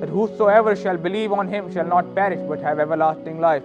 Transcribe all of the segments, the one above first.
that whosoever shall believe on him shall not perish but have everlasting life।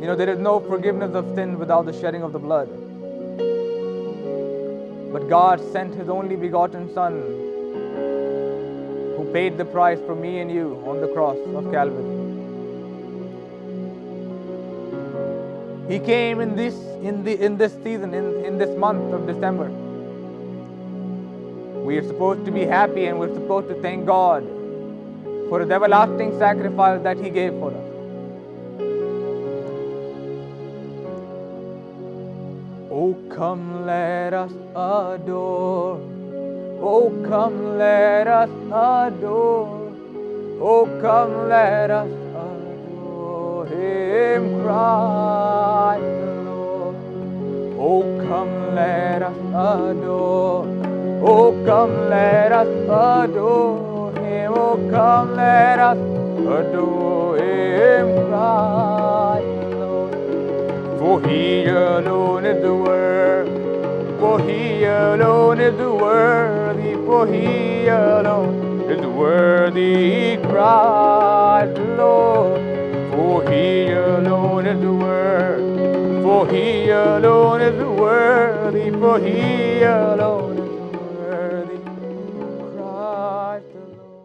You know, there is no forgiveness of sin without the shedding of the blood. But God sent His only begotten Son, who paid the price for me and you on the cross of Calvary. He came in this season, in this month of December. We are supposed to be happy and we're supposed to thank God for His everlasting sacrifice that He gave for us. Oh, come let us adore. Oh, come let us adore. Oh, come let us adore Him, Christ the Lord. Oh, come let us adore. Oh, come let us adore Him. Oh, come let us adore Him, Christ the Lord. For He alone is the worthy. For He alone is the worthy. For He alone is worthy, Christ the Lord. For He alone is worthy. For He alone is worthy. For He alone is worthy, Christ the Lord.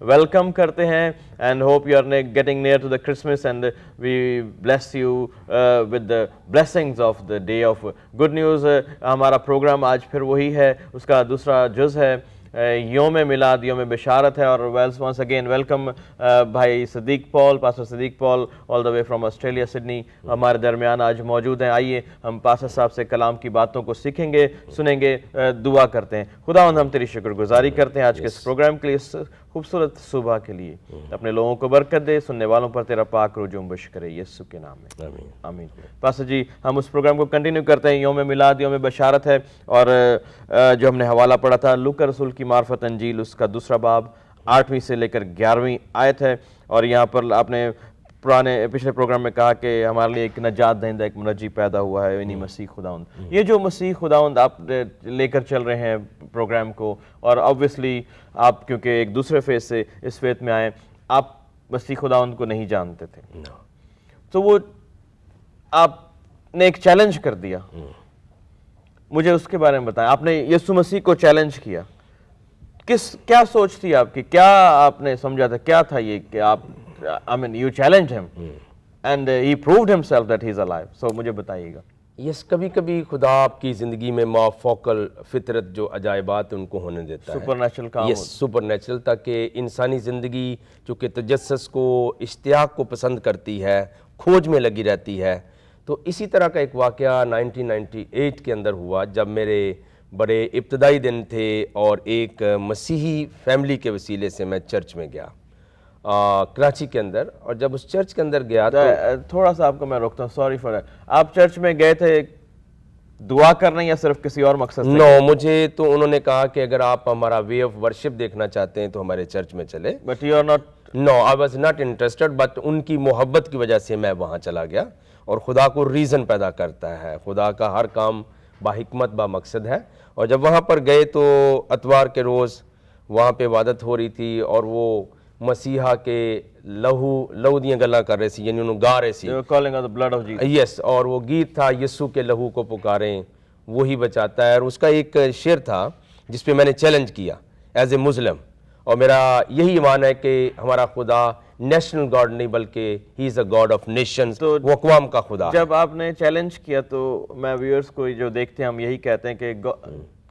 Welcome کرتے ہیں and hope you are getting near to the Christmas and we bless you with the blessings of the day of good news. ہمارا program آج پھر وہی ہے, اس کا دوسرا جز ہے یوم میلاد, یوم بشارت ہے. اور once again ویلکم بھائی Siddique Paul, pastor Siddique Paul all the way from Australia Sydney ہمارے درمیان آج موجود ہیں. آئیے ہم پاسٹر صاحب سے کلام کی باتوں کو سیکھیں گے, سنیں گے, دعا کرتے ہیں. خداوند ہم تیری شکر گزاری کرتے ہیں آج کے اس پروگرام کے لیے, اس خوبصورت صبح کے لیے. اپنے لوگوں کو برکت دے, سننے والوں پر تیرا پاک روح جنبش کرے, یسوع کے نام میں آمین. پاسٹر جی ہم اس پروگرام کو کنٹینیو کرتے ہیں. یوم میلاد یوم بشارت ہے, اور جو ہم نے حوالہ پڑھا تھا لوکا رسول کی معرفت انجیل, اس کا دوسرا باب 8ویں سے لے کر 11ویں آیت ہے. اور یہاں پر آپ نے پچھلے پروگرام میں کہا کہ ہمارے لیے ایک نجات دہندہ, ایک منجی پیدا ہوا ہے, یعنی مسیح خداوند. یہ جو مسیح خداوند آپ لے کر چل رہے ہیں پروگرام کو, اور آبویسلی آپ کیونکہ ایک دوسرے فیز سے اس فیت میں آئے, آپ مسیح خداوند کو نہیں جانتے تھے, تو وہ آپ نے ایک چیلنج کر دیا. مجھے اس کے بارے میں بتائیں. آپ نے یسوع مسیح کو چیلنج کیا, کیا سوچ تھی آپ کی, کیا آپ نے سمجھا تھا, کیا تھا یہ کہ آپ you challenged him and he proved himself that he is alive. So مجھے بتائیے گا. کبھی کبھی خدا آپ کی زندگی میں مافوقل فطرت جو عجائبات ان کو ہونے دیتا ہے, سپر نیچرل کام, سپر نیچرل, تاکہ انسانی زندگی چونکہ تجسس کو, اشتیاق کو پسند کرتی ہے, کھوج میں لگی رہتی ہے. تو اسی طرح کا ایک واقعہ 1998 کے اندر ہوا, جب میرے بڑے ابتدائی دن تھے اور ایک مسیحی فیملی کے وسیلے سے میں چرچ میں گیا کراچی کے اندر. اور جب اس چرچ کے اندر گیا تو تھوڑا سا آپ کو میں روکتا ہوں, سوری فار دیٹ. آپ چرچ میں گئے تھے دعا کرنے یا صرف کسی اور مقصد سے؟ نو, مجھے تو انہوں نے کہا کہ اگر آپ ہمارا وے آف ورشپ دیکھنا چاہتے ہیں تو ہمارے چرچ میں چلے. But you are not. No, I was not interested, but ان کی محبت کی وجہ سے میں وہاں چلا گیا. اور خدا کو ریزن پیدا کرتا ہے, خدا کا ہر کام باحکمت با مقصد ہے. اور جب وہاں پر گئے تو اتوار کے روز وہاں پہ عبادت ہو رہی تھی, اور وہ مسیحا کے لہو دیاں گلاں کر رہے سی, یعنی انہوں گا رہے سی calling on the blood of Jesus. یس, اور وہ گیت تھا یسوع کے لہو کو پکاریں وہی بچاتا ہے. اور اس کا ایک شعر تھا جس پہ میں نے چیلنج کیا ایز اے مسلم, اور میرا یہی ایمان ہے کہ ہمارا خدا نیشنل گاڈ نہیں بلکہ ہی از اے گاڈ آف نیشنز, وہ اقوام کا خدا. جب آپ نے چیلنج کیا تو میں ویورز کو جو دیکھتے ہیں ہم یہی کہتے ہیں کہ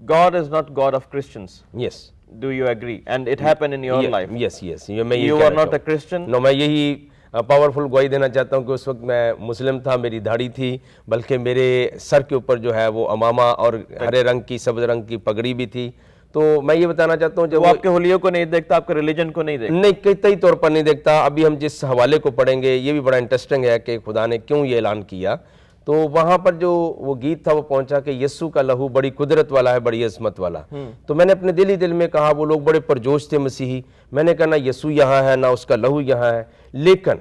God is not God of Christians. Yes. Do you agree? And it happened in your life. Yes. You are not a Christian. No, میں یہی پاورفل گواہی دینا چاہتا ہوں کہ اس وقت میں مسلم تھا, میری داڑھی تھی, بلکہ میرے سر کے اوپر جو ہے وہ امامہ اور ہرے رنگ کی سبز رنگ کی پگڑی بھی تھی. تو میں یہ بتانا چاہتا ہوں جب آپ کے حلیوں کو نہیں دیکھتا, آپ کے ریلیجن کو نہیں دیکھتا. نہیں, قطعی طور پر نہیں دیکھتا. ابھی ہم جس حوالے کو پڑھیں گے یہ بھی بڑا انٹرسٹنگ ہے کہ خدا نے کیوں یہ اعلان کیا. تو وہاں پر جو وہ گیت تھا وہ پہنچا کہ یسوع کا لہو بڑی قدرت والا ہے, بڑی عظمت والا. تو میں نے اپنے دل میں کہا, وہ لوگ بڑے پرجوش تھے مسیحی, میں نے کہا نہ یسوع یہاں ہے نہ اس کا لہو یہاں ہے, لیکن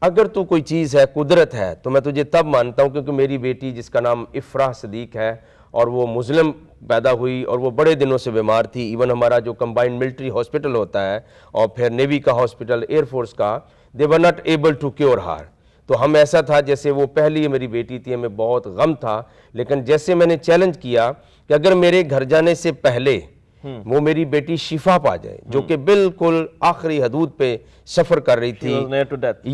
اگر تو کوئی چیز ہے, قدرت ہے, تو میں تجھے تب مانتا ہوں کیونکہ میری بیٹی جس کا نام افراح صدیق ہے, اور وہ مسلم پیدا ہوئی اور وہ بڑے دنوں سے بیمار تھی. ایون ہمارا جو کمبائنڈ ملٹری ہاسپٹل ہوتا ہے اور پھر نیوی کا ہاسپٹل, ایئر فورس کا, they were not able to cure her. تو ہم ایسا تھا جیسے وہ پہلی میری بیٹی تھی, ہمیں بہت غم تھا. لیکن جیسے میں نے چیلنج کیا کہ اگر میرے گھر جانے سے پہلے وہ میری بیٹی شفا پا جائے, جو کہ بالکل آخری حدود پہ سفر کر رہی تھی,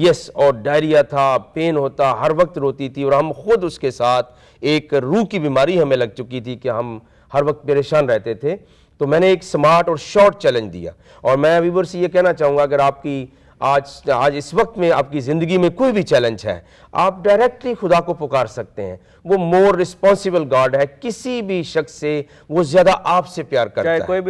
یس, اور ڈائریا تھا, پین ہوتا, ہر وقت روتی تھی, اور ہم خود اس کے ساتھ ایک روح کی بیماری ہمیں لگ چکی تھی کہ ہم ہر وقت پریشان رہتے تھے. تو میں نے ایک سمارٹ اور شارٹ چیلنج دیا. اور میں ویور سے یہ کہنا چاہوں گا, اگر آپ کی آج اس وقت میں آپ کی زندگی میں کوئی بھی چیلنج ہے, آپ ڈائریکٹلی خدا کو پکار سکتے ہیں. وہ مور رسپانسیبل گاڈ ہے, کسی بھی شخص سے وہ زیادہ آپ سے پیار کرتا ہے, کوئی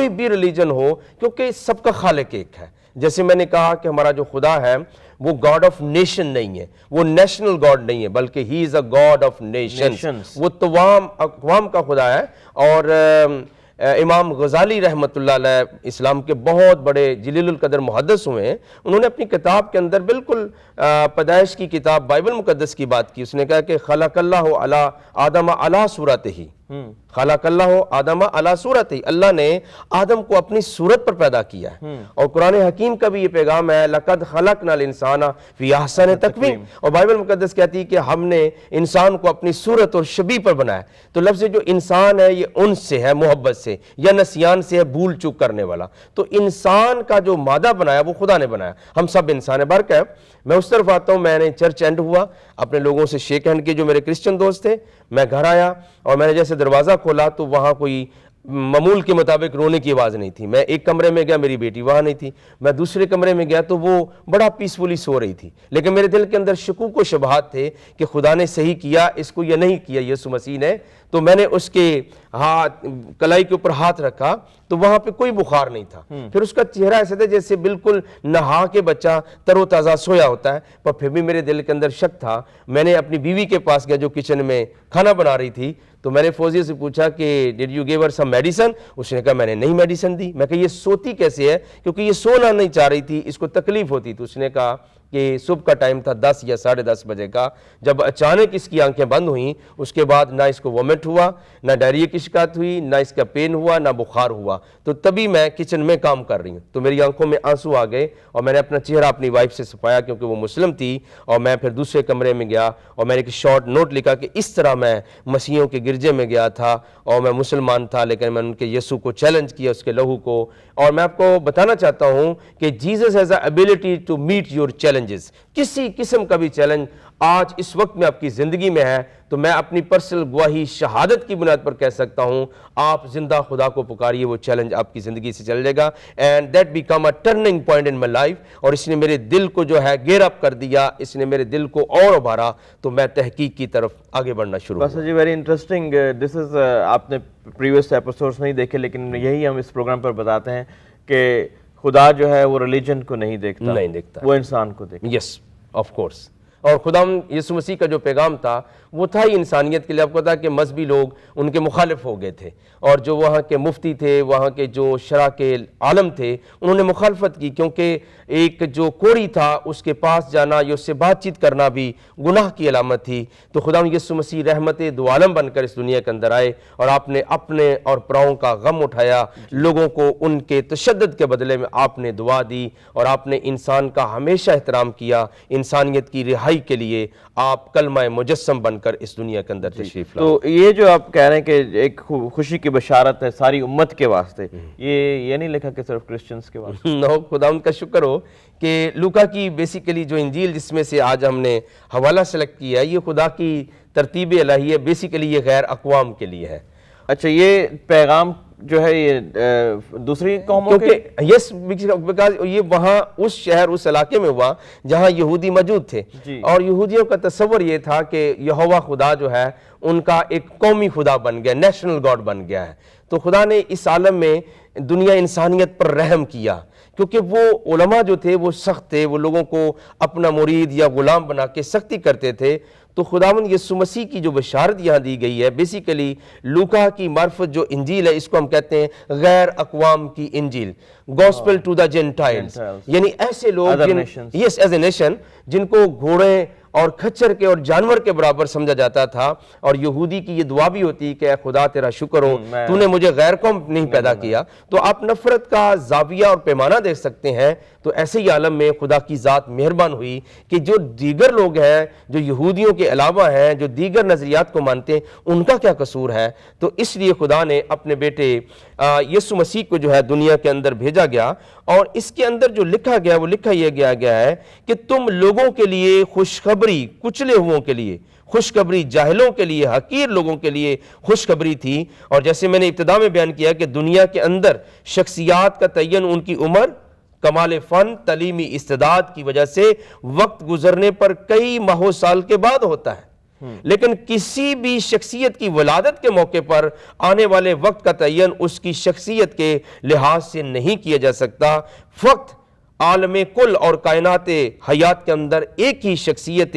بھی ریلیجن ہو, کیونکہ سب کا خالق ایک ہے. جیسے میں نے کہا کہ ہمارا جو خدا ہے وہ گاڈ آف نیشن نہیں ہے, وہ نیشنل گاڈ نہیں ہے, بلکہ ہی از اے گاڈ آف نیشنز, وہ تمام اقوام کا خدا ہے. اور امام غزالی رحمۃ اللہ علیہ اسلام کے بہت بڑے جلیل القدر محدث ہوئے ہیں, انہوں نے اپنی کتاب کے اندر بالکل پیدائش کی کتاب بائبل مقدس کی بات کی. اس نے کہا کہ خلق اللہ علی آدم علی صورتہ, خلق اللہ آدم علی صورت ہی، اللہ نے آدم کو اپنی صورت پر پیدا کیا ہے. اور قرآن حکیم کا بھی یہ پیغام ہے لقد خلقنا الانسان فی احسن تقویم. اور بائبل مقدس کہتی ہے کہ ہم نے انسان کو اپنی صورت اور شبیہ پر بنایا. تو لفظ جو انسان ہے یہ انس سے ہے، محبت سے، یا نسیان سے ہے، بھول چوک کرنے والا. تو انسان کا جو مادہ بنایا وہ خدا نے بنایا. ہم سب انسان ہیں. برکہ میں اس طرف آتا ہوں، میں نے چرچ اینڈ ہوا، اپنے لوگوں سے شیک ہینڈ کی جو میرے کرسچن دوست تھے. میں گھر آیا اور میں نے جیسے دروازہ کھولا تو وہاں کوئی معمول کے مطابق رونے کی آواز نہیں تھی. میں ایک کمرے میں گیا، میری بیٹی وہاں نہیں تھی. میں دوسرے کمرے میں گیا تو وہ بڑا پیسفلی سو رہی تھی. لیکن میرے دل کے اندر شکوک و شبہات تھے کہ خدا نے صحیح کیا اس کو یا نہیں کیا یسوع مسیح نے. تو میں نے اس کے کلائی کے اوپر ہاتھ رکھا تو وہاں پہ کوئی بخار نہیں تھا. پھر اس کا چہرہ ایسے تھا جیسے بالکل نہا کے بچہ تر و تازہ سویا ہوتا ہے. پر پھر بھی میرے دل کے اندر شک تھا. میں نے اپنی بیوی کے پاس گیا جو کچن میں کھانا بنا رہی تھی. تو میں نے فوزیہ سے پوچھا کہ did you give her some medicine? اس نے کہا میں نے نہیں میڈیسن دی. میں کہا یہ سوتی کیسے ہے؟ کیونکہ یہ سونا نہیں چاہ رہی تھی، اس کو تکلیف ہوتی. تو اس نے کہا کہ صبح کا ٹائم تھا 10 یا 10:30 بجے کا، جب اچانک اس کی آنکھیں بند ہوئیں اس کے بعد نہ اس کو وومٹ ہوا، نہ ڈائریا کی شکایت ہوئی، نہ اس کا پین ہوا، نہ بخار ہوا. تو تبھی میں کچن میں کام کر رہی ہوں تو میری آنکھوں میں آنسو آ گئے اور میں نے اپنا چہرہ اپنی وائف سے چھپایا کیونکہ وہ مسلم تھی. اور میں پھر دوسرے کمرے میں گیا اور میں نے ایک شارٹ نوٹ لکھا کہ اس طرح میں مسیحیوں کے گرجے میں گیا تھا اور میں مسلمان تھا لیکن میں ان کے یسوع کو چیلنج کیا، اس کے لہو کو. اور میں آپ کو بتانا چاہتا ہوں کہ Jesus has a ability to meet your challenges. کسی قسم کا بھی چیلنج آج اس وقت میں آپ کی زندگی میں ہے تو میں اپنی پرسنل گواہی شہادت کی بنیاد پر کہہ سکتا ہوں آپ زندہ خدا کو پکاریے، وہ چیلنج آپ کی زندگی سے چل جائے گا. And that become a turning point in my life. اور اس نے میرے دل کو جو ہے گیئر اپ کر دیا، اس نے میرے دل کو اور ابھارا تو میں تحقیق کی طرف آگے بڑھنا شروع ہوا. بس جی ویری انٹرسٹنگ. دس از آپ نے پریویس ایپیسوڈس نہیں دیکھے لیکن یہی ہم اس پروگرام پر بتاتے ہیں کہ خدا جو ہے وہ ریلیجن کو نہیں دیکھتا، وہ انسان کو دیکھتا. Yes of course. اور خدا یسوع مسیح کا جو پیغام تھا وہ تھا ہی انسانیت کے لیے. آپ کو پتا کہ مذہبی لوگ ان کے مخالف ہو گئے تھے اور جو وہاں کے مفتی تھے، وہاں کے جو شرع کے عالم تھے، انہوں نے مخالفت کی کیونکہ ایک جو کوڑی تھا اس کے پاس جانا یا اس سے بات چیت کرنا بھی گناہ کی علامت تھی. تو خدا یسوع مسیح رحمت دو عالم بن کر اس دنیا کے اندر آئے اور آپ نے اپنے اور پراؤں کا غم اٹھایا. لوگوں کو ان کے تشدد کے بدلے میں آپ نے دعا دی اور آپ نے انسان کا ہمیشہ احترام کیا. انسانیت کی رہائی کے لیے آپ کلمہ مجسم بن کر اس دنیا کے اندر تشریف لائے. تو یہ جو آپ کہہ رہے ہیں کہ ایک خوشی کی بشارت ہے ساری امت کے واسطے، یہ نہیں لکھا کہ صرف کرسچنز کے واسطے. نو، خدا ان کا شکر ہو کہ لوکا کی بیسیکلی جو انجیل جس میں سے آج ہم نے حوالہ سلیکٹ کیا ہے یہ خدا کی ترتیب الہی ہے. بیسیکلی یہ غیر اقوام کے لیے ہے. اچھا، یہ پیغام جو ہے یہ دوسری قوموں کے یس بیکاز یہ وہاں اس شہر اس علاقے میں ہوا جہاں یہودی موجود تھے اور یہودیوں کا تصور یہ تھا کہ یہوہ خدا جو ہے ان کا ایک قومی خدا بن گیا، نیشنل گاڈ بن گیا ہے. تو خدا نے اس عالم میں دنیا انسانیت پر رحم کیا کیونکہ وہ علماء جو تھے وہ سخت تھے، وہ لوگوں کو اپنا مرید یا غلام بنا کے سختی کرتے تھے. تو خداوند یسوع مسیح کی جو بشارت یہاں دی گئی ہے بیسیکلی لوکا کی معرفت جو انجیل ہے اس کو ہم کہتے ہیں غیر اقوام کی انجیل، گوسپل ٹو دا جینٹائلز. یعنی ایسے لوگ یس ایز اے نیشن جن کو گھوڑے اور کھچر کے اور جانور کے برابر سمجھا جاتا تھا. اور یہودی کی یہ دعا بھی ہوتی کہ اے خدا تیرا شکر ہو تو نے مجھے غیر قوم نہیں پیدا کیا. تو آپ نفرت کا زاویہ اور پیمانہ دیکھ سکتے ہیں. تو ایسے ہی عالم میں خدا کی ذات مہربان ہوئی کہ جو دیگر لوگ ہیں جو یہودیوں کے علاوہ ہیں جو دیگر نظریات کو مانتے ہیں ان کا کیا قصور ہے. تو اس لیے خدا نے اپنے بیٹے یسوع مسیح کو جو ہے دنیا کے اندر بھیجا گیا. اور اس کے اندر جو لکھا گیا وہ لکھا یہ گیا ہے کہ تم لوگوں کے لیے خوشخبری، کچلے ہوئوں کے لیے خوشخبری، جاہلوں کے لیے، حقیر لوگوں کے لیے خوشخبری تھی. اور جیسے میں نے ابتدا میں بیان کیا کہ دنیا کے اندر شخصیات کا تعین ان کی عمر، کمال فن، تعلیمی استعداد کی وجہ سے وقت گزرنے پر کئی ماہ سال کے بعد ہوتا ہے. لیکن کسی بھی شخصیت کی ولادت کے موقع پر آنے والے وقت کا تعین اس کی شخصیت کے لحاظ سے نہیں کیا جا سکتا. فقط عالم کل اور کائنات حیات کے اندر ایک ہی شخصیت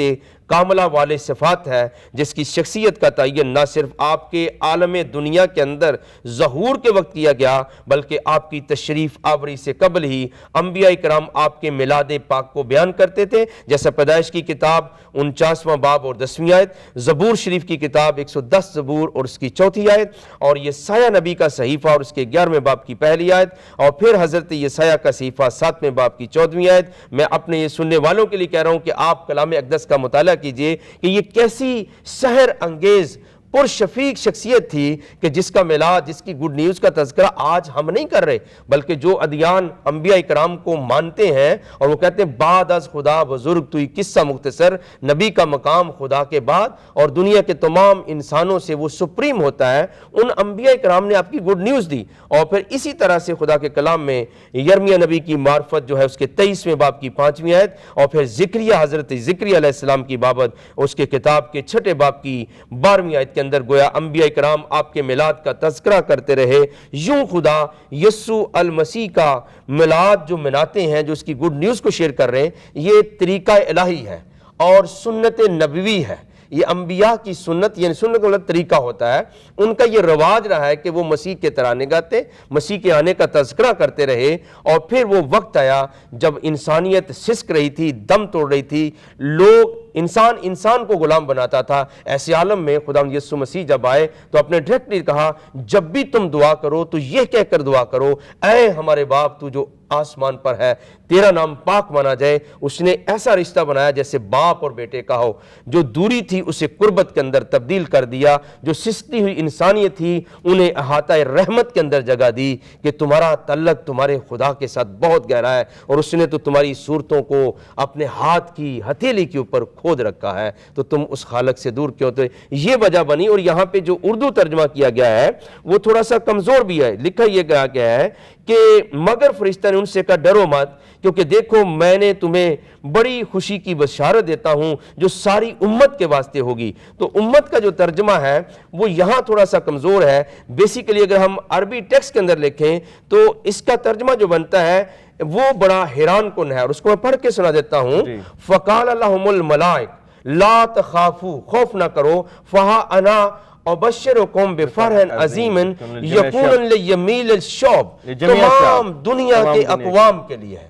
کاملہ والے صفات ہے، جس کی شخصیت کا تعین نہ صرف آپ کے عالم دنیا کے اندر ظہور کے وقت کیا گیا، بلکہ آپ کی تشریف آوری سے قبل ہی انبیاء کرام آپ کے میلاد پاک کو بیان کرتے تھے، جیسا پیدائش کی کتاب 49واں باب اور 10ویں آیت، زبور شریف کی کتاب 110 زبور اور اس کی 4تھی آیت، اور یسایہ نبی کا صحیفہ اور اس کے 11ویں باب کی پہلی آیت، اور پھر حضرت یسایہ کا صحیفہ 7ویں باب کی 14ویں آیت۔ میں اپنے یہ سننے والوں کے لیے کہہ رہا ہوں کہ آپ کلام اقدس کا مطالعہ کیجئے کہ یہ کیسی سحر انگیز پرشفیق شخصیت تھی کہ جس کا میلاد، جس کی گڈ نیوز کا تذکرہ آج ہم نہیں کر رہے، بلکہ جو ادیان انبیاء کرام کو مانتے ہیں اور وہ کہتے ہیں بعد از خدا بزرگ توئی قصہ مختصر، نبی کا مقام خدا کے بعد اور دنیا کے تمام انسانوں سے وہ سپریم ہوتا ہے، ان انبیاء کرام نے آپ کی گڈ نیوز دی۔ اور پھر اسی طرح سے خدا کے کلام میں یرمیہ نبی کی معرفت جو ہے اس کے 23ویں باب کی 5ویں آیت، اور پھر ذکریہ، حضرت ذکریہ علیہ السلام کی بابت اس کے کتاب کے 6 باب کی 12ویں آیت کے اندر گویا انبیاء کرام آپ کے میلاد کا تذکرہ کرتے رہے۔ یوں خدا یسوع المسیح کا میلاد جو مناتے ہیں، جو اس کی گڈ نیوز کو شیئر کر رہے ہیں، یہ طریقہ الہی ہے اور سنت نبوی ہے۔ یہ انبیاء کی سنت، یعنی سنت کا مطلب طریقہ ہوتا ہے، ان کا یہ رواج رہا ہے کہ وہ مسیح کے ترانے گاتے، مسیح کے آنے کا تذکرہ کرتے رہے، اور پھر وہ وقت آیا جب انسانیت سسک رہی تھی، دم توڑ رہی تھی، لوگ انسان کو غلام بناتا تھا۔ ایسے عالم میں خدا یسوع مسیح جب آئے تو اپنے ڈائریکٹلی کہا جب بھی تم دعا کرو تو یہ کہہ کر دعا کرو، اے ہمارے باپ تو جو آسمان پر ہے، تیرا نام پاک مانا جائے۔ اس نے ایسا رشتہ بنایا جیسے باپ اور بیٹے کا ہو، جو دوری تھی اسے قربت کے اندر تبدیل کر دیا، جو سستی ہوئی انسانیت تھی انہیں احاطہ رحمت کے اندر جگہ دی کہ تمہارا تعلق تمہارے خدا کے ساتھ بہت گہرا ہے، اور اس نے تو تمہاری صورتوں کو اپنے ہاتھ کی ہتھیلی کے اوپر کھود رکھا ہے، تو تم اس خالق سے دور کیوں؟ تو یہ وجہ بنی۔ اور یہاں پہ جو اردو ترجمہ کیا گیا ہے وہ تھوڑا سا کمزور بھی ہے، لکھا یہ گیا ہے کہ مگر فرشتہ نے ان سے کہا ڈرو مت، کیونکہ دیکھو میں نے تمہیں بڑی خوشی کی بشارت دیتا ہوں جو ساری امت کے واسطے ہوگی۔ تو امت کا جو ترجمہ ہے وہ یہاں تھوڑا سا کمزور ہے۔ بیسیکلی اگر ہم عربی ٹیکسٹ کے اندر لکھیں تو اس کا ترجمہ جو بنتا ہے وہ بڑا حیران کن ہے، اور اس کو میں پڑھ کے سنا دیتا ہوں۔ فقال لهم الملائک لا تخافوا، خوف نہ کرو، فہا انا ابشرکم بفرح عظیم یکون لیمیل الشعب، تمام دنیا کے اقوام کے لیے ہے،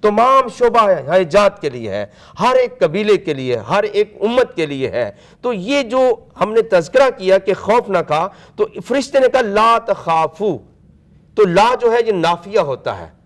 تمام شعبہ جات کے لیے ہے، ہر ایک قبیلے کے لیے، ہر ایک امت کے لیے ہے۔ تو یہ جو ہم نے تذکرہ کیا کہ خوف نہ کہا، تو فرشتے نے کہا لا تخافوا، تو لا جو ہے یہ نافیہ ہوتا ہے،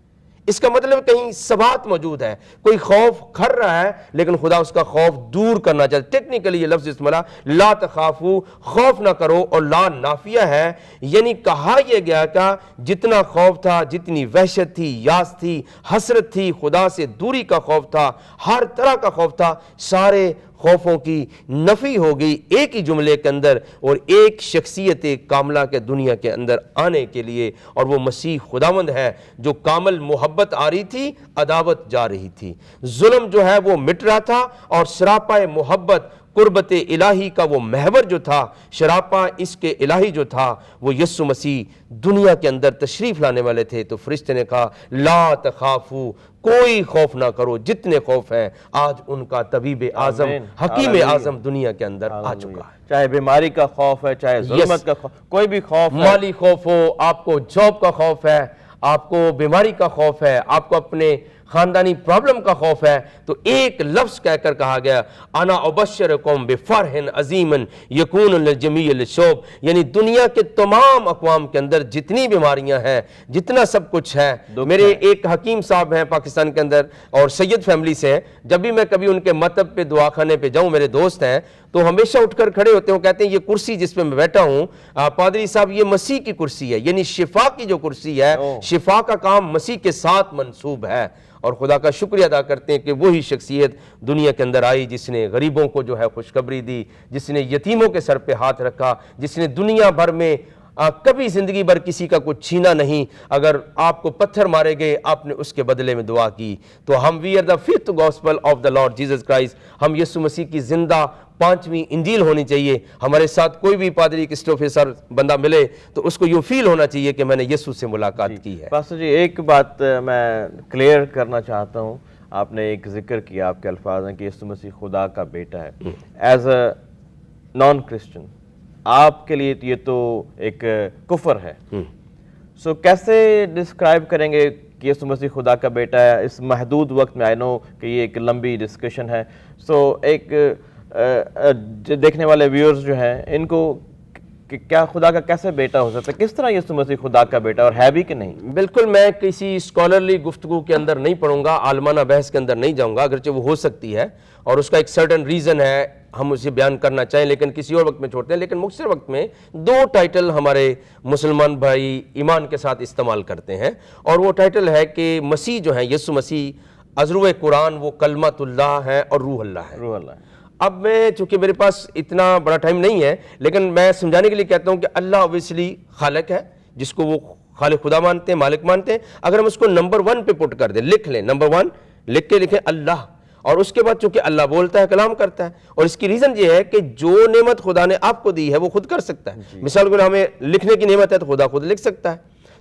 اس کا مطلب کہیں ثبات موجود ہے، کوئی خوف کھر رہا ہے لیکن خدا اس کا خوف دور کرنا چاہتا ہے۔ ٹیکنیکلی یہ لفظ استعمال لا تخافو، خوف نہ کرو، اور لا نافیہ ہے، یعنی کہا یہ گیا کہ جتنا خوف تھا، جتنی وحشت تھی، یاس تھی، حسرت تھی، خدا سے دوری کا خوف تھا، ہر طرح کا خوف تھا، سارے خوفوں کی نفی ہو گئی ایک ہی جملے کے اندر، اور ایک شخصیت کاملہ کے دنیا کے اندر آنے کے لیے، اور وہ مسیح خداوند ہے جو کامل محبت آ رہی تھی، عداوت جا رہی تھی، ظلم جو ہے وہ مٹ رہا تھا، اور سراپا محبت قربت الہی کا وہ محور جو تھا، شراپا اس کے الہی جو تھا، وہ یسوع مسیح دنیا کے اندر تشریف لانے والے تھے۔ تو فرشتے نے کہا لا تخافو، کوئی خوف نہ کرو، جتنے خوف ہیں آج ان کا طبیب اعظم، حکیم اعظم دنیا کے اندر آ چکا ہے۔ چاہے بیماری کا خوف ہے، چاہے ظلمت کا خوف، کوئی بھی خوف ہے، مالی خوف ہو، آپ کو جاب کا خوف ہے، آپ کو بیماری کا خوف ہے، آپ کو اپنے خاندانی پرابلم کا خوف ہے، تو ایک لفظ کہہ کر کہا گیا انا ابشرکم بفرح عظیم یکون للجمیع الشعوب، یعنی دنیا کے تمام اقوام کے اندر جتنی بیماریاں ہیں، جتنا سب کچھ ہے۔ میرے ایک حکیم صاحب ہیں پاکستان کے اندر اور سید فیملی سے ہیں، جب بھی میں کبھی ان کے مطب پہ دعا خانے پہ جاؤں، میرے دوست ہیں، تو ہمیشہ اٹھ کر کھڑے ہوتے ہیں، وہ کہتے ہیں یہ کرسی جس پہ میں بیٹھا ہوں پادری صاحب یہ مسیح کی کرسی ہے، یعنی شفا کی جو کرسی ہے، شفا کا کام مسیح کے ساتھ منسوب ہے۔ اور خدا کا شکریہ ادا کرتے ہیں کہ وہی شخصیت دنیا کے اندر آئی جس نے غریبوں کو جو ہے خوشخبری دی، جس نے یتیموں کے سر پہ ہاتھ رکھا، جس نے دنیا بھر میں کبھی زندگی بھر کسی کا کچھ چھینا نہیں، اگر آپ کو پتھر مارے گئے آپ نے اس کے بدلے میں دعا کی۔ تو ہم we are the fifth gospel of the Lord Jesus Christ, ہم یسوع مسیح کی زندہ 5ویں انجیل ہونی چاہیے۔ ہمارے ساتھ کوئی بھی پادری کرسٹوفر بندہ ملے تو اس کو یوں فیل ہونا چاہیے کہ میں نے یسوع سے ملاقات کی ہے۔ پاسٹر جی ایک بات میں کلیئر کرنا چاہتا ہوں، آپ نے ایک ذکر کیا، آپ کے الفاظ ہیں کہ یسوع مسیح خدا کا بیٹا ہے. ایز اے نان کرسچن آپ کے لیے یہ تو ایک کفر ہے. سو کیسے ڈسکرائب کریں گے کہ یسوع مسیح خدا کا بیٹا ہے اس محدود وقت میں؟ آئی نو کہ یہ ایک لمبی ڈسکشن ہے. سو ایک دیکھنے والے ویورز جو ہیں ان کو کہ کیا خدا کا کیسے بیٹا ہو سکتا ہے، کس طرح یسوع مسیح خدا کا بیٹا اور ہے بھی کہ نہیں؟ بالکل میں کسی اسکالرلی گفتگو کے اندر نہیں پڑھوں گا، عالمانہ بحث کے اندر نہیں جاؤں گا، اگرچہ وہ ہو سکتی ہے اور اس کا ایک سرٹن ریزن ہے، ہم اسے بیان کرنا چاہیں لیکن کسی اور وقت میں چھوڑتے ہیں. لیکن مختصر وقت میں 2 ٹائٹل ہمارے مسلمان بھائی ایمان کے ساتھ استعمال کرتے ہیں، اور وہ ٹائٹل ہے کہ مسیح جو ہیں، یسوع مسیح ازروِ قرآن وہ کلمۃ اللہ ہے اور روح اللہ ہے. روح اللہ. اب میں چونکہ میرے پاس اتنا بڑا ٹائم نہیں ہے لیکن میں سمجھانے کے لیے کہتا ہوں کہ اللہ اوبیسلی خالق ہے، جس کو وہ خالق خدا مانتے ہیں، مالک مانتے ہیں. اگر ہم اس کو نمبر 1 پہ پٹ کر دیں، لکھ لیں نمبر 1 لکھ کے لکھیں اللہ، اور اس کے بعد چونکہ اللہ بولتا ہے، کلام کرتا ہے، اور اس کی ریزن یہ ہے کہ جو نعمت خدا نے آپ کو دی ہے وہ خود کر سکتا ہے. مثال کے لیے ہمیں لکھنے کی نعمت ہے تو خدا خود لکھ سکتا ہے،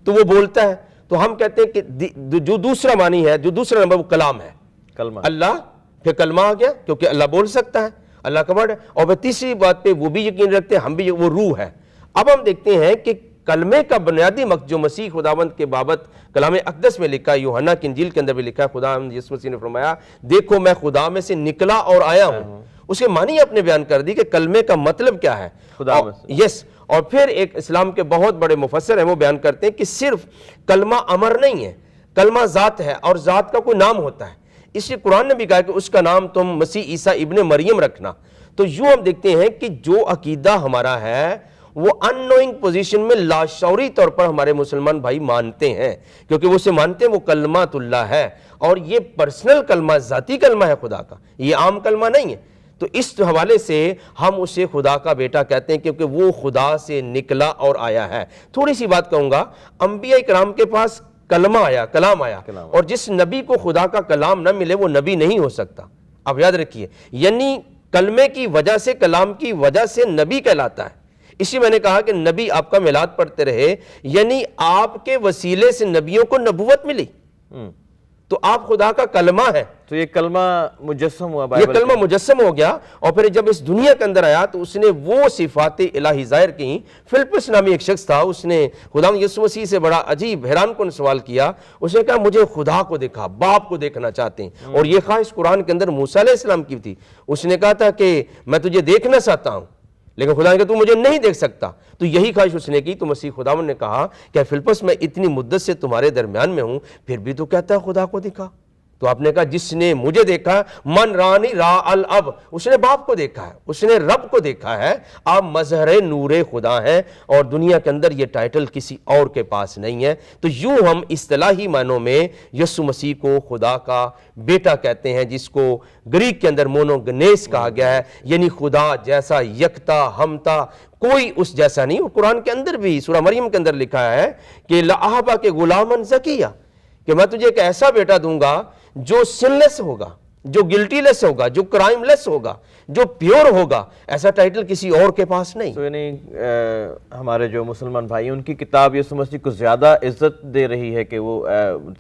تو وہ بولتا ہے. تو ہم کہتے ہیں کہ جو دوسرا معنی ہے، جو دوسرا نمبر وہ کلام ہے، کلمہ اللہ پھر کلمہ آ گیا کیونکہ اللہ بول سکتا ہے، اللہ کا ورڈ ہے. اور پھر تیسری بات پہ وہ بھی یقین رکھتے ہیں، ہم بھی، وہ روح ہے. اب ہم دیکھتے ہیں کہ کلمے کا بنیادی مقصد جو مسیح خداوند کے بابت کلام اقدس میں لکھا ہے، یوحنا کی انجیل کے اندر بھی لکھا ہے، خداوند یسوع مسیح نے فرمایا دیکھو میں خدا میں سے نکلا اور آیا ہوں. اس کے معنی اپنے بیان کر دی کہ کلمے کا مطلب کیا ہے. خدا میں سے. یس. اور پھر ایک اسلام کے بہت بڑے مفسر ہیں، وہ بیان کرتے ہیں کہ صرف کلمہ امر نہیں ہے، کلمہ ذات ہے، اور ذات کا کوئی نام ہوتا ہے. اس لیے قرآن نے بھی کہا کہ اس کا نام تم مسیح عیسیٰ ابن مریم رکھنا. تو یوں ہم دیکھتے ہیں کہ جو عقیدہ ہمارا ہے وہ ان نوئنگ پوزیشن میں لاشعوری طور پر ہمارے مسلمان بھائی مانتے ہیں، کیونکہ وہ اسے مانتے ہیں وہ کلمات اللہ ہے، اور یہ پرسنل کلمہ، ذاتی کلمہ ہے خدا کا، یہ عام کلمہ نہیں ہے. تو اس حوالے سے ہم اسے خدا کا بیٹا کہتے ہیں کیونکہ وہ خدا سے نکلا اور آیا ہے. تھوڑی سی بات کہوں گا، انبیاء کرام کے پاس کلمہ آیا، کلام آیا، اور جس نبی کو خدا کا کلام نہ ملے وہ نبی نہیں ہو سکتا. اب یاد رکھیے، یعنی کلمے کی وجہ سے، کلام کی وجہ سے نبی کہلاتا ہے. اسی میں نے کہا کہ نبی آپ کا میلاد پڑھتے رہے، یعنی آپ کے وسیلے سے نبیوں کو نبوت ملی، تو آپ خدا کا کلمہ ہے. تو یہ کلمہ مجسم ہوا، یہ کلمہ مجسم ہو گیا، اور پھر جب اس دنیا کے اندر آیا تو اس نے وہ صفات الہی ظاہر کی. فلپس نامی ایک شخص تھا، اس نے خداوند یسوع مسیح سے بڑا عجیب حیران کن سوال کیا. اس نے کہا مجھے خدا کو دیکھا، باپ کو دیکھنا چاہتے ہیں. اور یہ خواہش قرآن کے اندر موسیٰ علیہ السلام کی تھی. اس نے کہا تھا کہ میں تجھے دیکھنا چاہتا ہوں، لیکن خدا نے کہا تو مجھے نہیں دیکھ سکتا. تو یہی خواہش اس نے کی. تو مسیح خداوند نے کہا کہ فلپس میں اتنی مدت سے تمہارے درمیان میں ہوں، پھر بھی تو کہتا ہے خدا کو دیکھا. تو آپ نے کہا جس نے مجھے دیکھا، من رانی را الاب، اس نے باپ کو دیکھا ہے، اس نے رب کو دیکھا ہے. آپ مظہر نور خدا ہیں، اور دنیا کے اندر یہ ٹائٹل کسی اور کے پاس نہیں ہے. تو یوں ہم اصطلاحی معنوں میں یسوع مسیح کو خدا کا بیٹا کہتے ہیں، جس کو گریک کے اندر مونوگنیس کہا گیا ہے، یعنی خدا جیسا یکتا ہمتا، کوئی اس جیسا نہیں. اور قرآن کے اندر بھی سورہ مریم کے اندر لکھا ہے کہ لَأَحْبَا کے غلامن زکیہ، کہ میں تجھے ایک ایسا بیٹا دوں گا جو سن لیس ہوگا، جو گلٹی لیس ہوگا، جو کرائم لیس ہوگا، جو پیور ہوگا. ایسا ٹائٹل کسی اور کے پاس نہیں. تو یعنی ہمارے جو مسلمان بھائی ان کی کتاب یسوع مسیح کو زیادہ عزت دے رہی ہے کہ وہ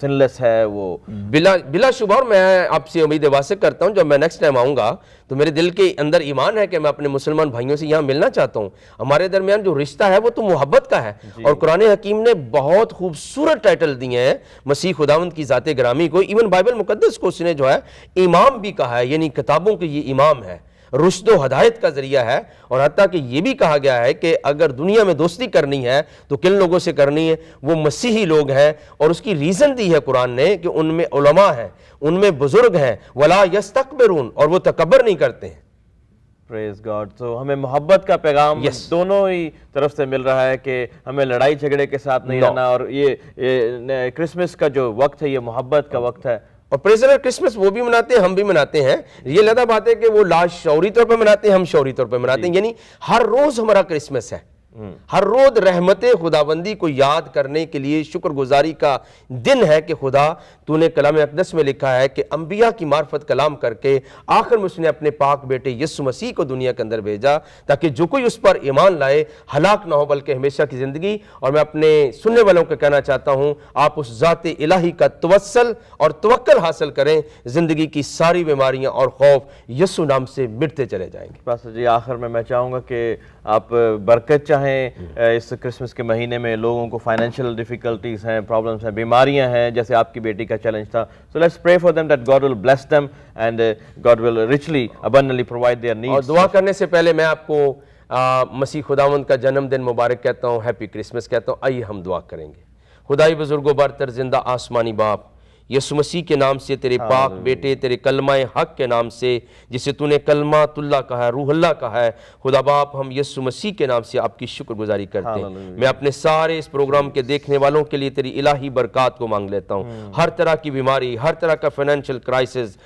سن لیس ہے. وہ بلا شبہ، اور میں آپ سے امید واثق کرتا ہوں جب میں نیکسٹ ٹائم آؤں گا تو میرے دل کے اندر ایمان ہے کہ میں اپنے مسلمان بھائیوں سے یہاں ملنا چاہتا ہوں. ہمارے درمیان جو رشتہ ہے وہ تو محبت کا ہے. اور قرآن حکیم نے بہت خوبصورت ٹائٹل دیے ہیں مسیح خداوند کی ذات گرامی کو. ایون بائبل مقدس کو اس نے جو ہے امام بھی کہا ہے، یعنی کتابوں کے یہ امام ہے، رشد و ہدایت کا ذریعہ ہے. اور حتیٰ کہ یہ بھی کہا گیا ہے کہ اگر دنیا میں دوستی کرنی ہے تو کن لوگوں سے کرنی ہے؟ وہ مسیحی لوگ ہیں. اور اس کی ریزن دی ہے قرآن نے کہ ان میں علماء ہیں، ان میں بزرگ ہیں، وَلَا يَسْتَكْبِرُونَ، اور وہ تکبر نہیں کرتے ہیں. پریز گاڈ. تو ہمیں محبت کا پیغام دونوں ہی طرف سے مل رہا ہے کہ ہمیں لڑائی جھگڑے کے ساتھ نہیں رہنا. اور یہ کرسمس کا جو وقت ہے یہ محبت کا وقت ہے. اور پریزنر کرسمس وہ بھی مناتے ہیں، ہم بھی مناتے ہیں. یہ علیحدہ بات ہے کہ وہ لاش شعوری طور پر مناتے ہیں، ہم شعوری طور پر مناتے ہیں. یعنی ہر روز ہمارا کرسمس ہے. ہر روز رحمت خداوندی کو یاد کرنے کے لیے شکر گزاری کا دن ہے کہ خدا تو نے کلام اقدس میں لکھا ہے کہ انبیاء کی معرفت کلام کر کے آخر میں اس نے اپنے پاک بیٹے یسوع مسیح کو دنیا کے اندر بھیجا تاکہ جو کوئی اس پر ایمان لائے ہلاک نہ ہو بلکہ ہمیشہ کی زندگی. اور میں اپنے سننے والوں کو کہنا چاہتا ہوں آپ اس ذات الہی کا توسل اور توکل حاصل کریں, زندگی کی ساری بیماریاں اور خوف یسوع نام سے مٹتے چلے جائیں گے. پاسٹر جی آخر میں چاہوں گا کہ آپ برکت چاہیں اس کرسمس کے مہینے میں. لوگوں کو فائنینشیل ڈیفیکلٹیز ہیں, پرابلمس ہیں, بیماریاں ہیں, جیسے آپ کی بیٹی کا چیلنج تھا. So let's pray for them that God will bless them and God will richly abundantly provide their needs. اور دعا کرنے سے پہلے میں آپ کو مسیح خداوند کا جنم دن مبارک کہتا ہوں, ہیپی کرسمس کہتا ہوں. آئیے ہم دعا کریں گے. خدائی بزرگوں برتر زندہ آسمانی باپ, یسوع مسیح کے نام سے, تیرے پاک بیٹے, تیرے کلمہ حق کے نام سے جسے تو نے کلمات اللہ کہا ہے, روح اللہ کہا ہے, خدا باپ ہم یسوع مسیح کے نام سے آپ کی شکر گزاری کرتے ہیں. میں اپنے سارے اس پروگرام کے دیکھنے والوں کے لیے تیری الہی برکات کو مانگ لیتا ہوں. ہر طرح کی بیماری, ہر طرح کا فائنینشیل کرائسس,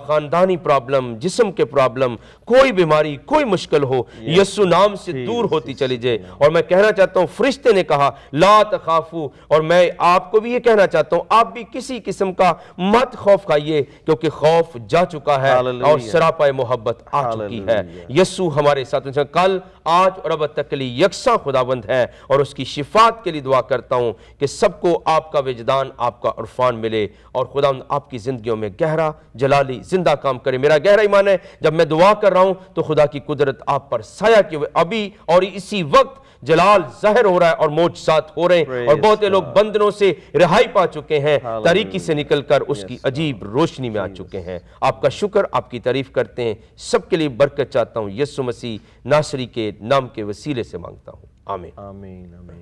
خاندانی پرابلم, جسم کے پرابلم, کوئی بیماری, کوئی مشکل ہو, یسوع نام سے دور ہوتی چلی جائے. اور میں کہنا چاہتا ہوں فرشتے نے کہا لا تخافو, اور میں آپ کو بھی یہ کہنا چاہتا ہوں آپ بھی کسی قسم کا مت خوف کھائیے کیونکہ خوف جا چکا ہے اور سراپا محبت آ چکی ہے. یسوع ہمارے ساتھ کل, آج اور اب تک کے لیے یکساں خداوند ہے, اور اس کی شفاعت کے لیے دعا کرتا ہوں کہ سب کو آپ کا وجدان, آپ کا عرفان ملے, اور خداوند آپ کی زندگیوں میں گہرا جلالی زندہ کام کرے. میرا گہرا ایمان ہے جب میں دعا کر رہا ہوں تو خدا کی قدرت آپ پر سایہ کیے ہوئے ابھی اور اسی وقت جلال ظاہر ہو رہا ہے اور معجزات ہو رہے ہیں, اور بہت لوگ بندنوں سے رہائی پا چکے ہیں, تاریکی سے نکل کر اس کی عجیب روشنی میں آ چکے ہیں. آپ کا شکر, آپ کی تعریف کرتے ہیں. سب کے لیے برکت چاہتا ہوں یسوع مسیح ناصری کے نام کے وسیلے سے مانگتا ہوں, آمین. آمین آمین.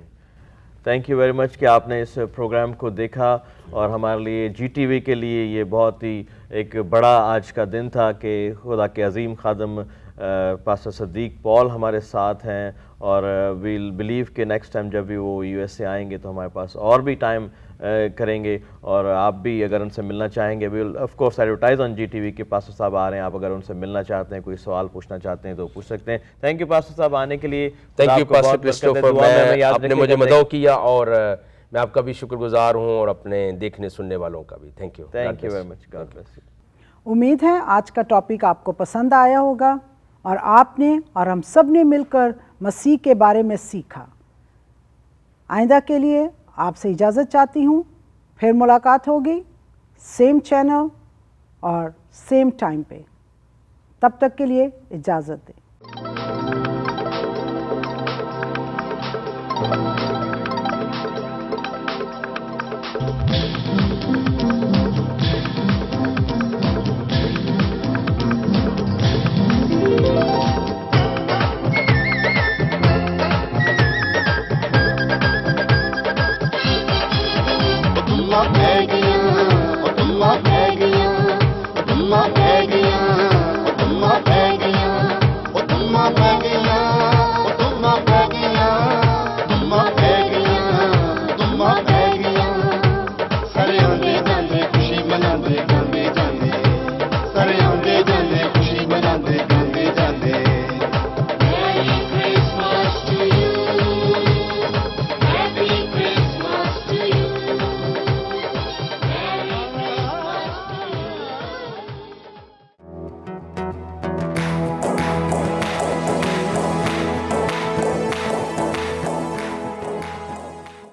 تھینک یو ویری مچ کہ آپ نے اس پروگرام کو دیکھا, اور ہمارے لیے جی ٹی وی کے لیے یہ بہت ہی ایک بڑا آج کا دن تھا کہ خدا کے عظیم خادم پاسٹر صدیق پال ہمارے ساتھ ہیں, اور ویل بلیو کہ نیکسٹ ٹائم جب بھی وہ یو ایس سے آئیں گے تو ہمارے پاس اور بھی ٹائم کریں گے. اور آپ بھی اگر ان سے ملنا چاہیں گے, well of course advertise on G TV وی کے پاسٹر صاحب آ رہے ہیں, آپ اگر ان سے ملنا چاہتے ہیں, کوئی سوال پوچھنا چاہتے ہیں تو پوچھ سکتے ہیں. تھینک یو پاسٹر صاحب آنے کے لیے. تھینک یو پاسٹر کرسٹوفر, آپ نے مجھے مدعو کیا, اور میں آپ کا بھی شکر گزار ہوں, اور اپنے دیکھنے سننے والوں کا بھی. Thank you very much. God bless you. امید ہے آج کا ٹاپک آپ کو پسند آیا ہوگا, اور آپ نے اور ہم سب نے مل کر مسیح کے بارے میں سیکھا. آئندہ کے لیے آپ سے اجازت چاہتی ہوں, پھر ملاقات ہوگی سیم چینل اور سیم ٹائم پہ. تب تک کے لیے اجازت دیں. اللہ ہے گیا, اللہ ہے گیا, اللہ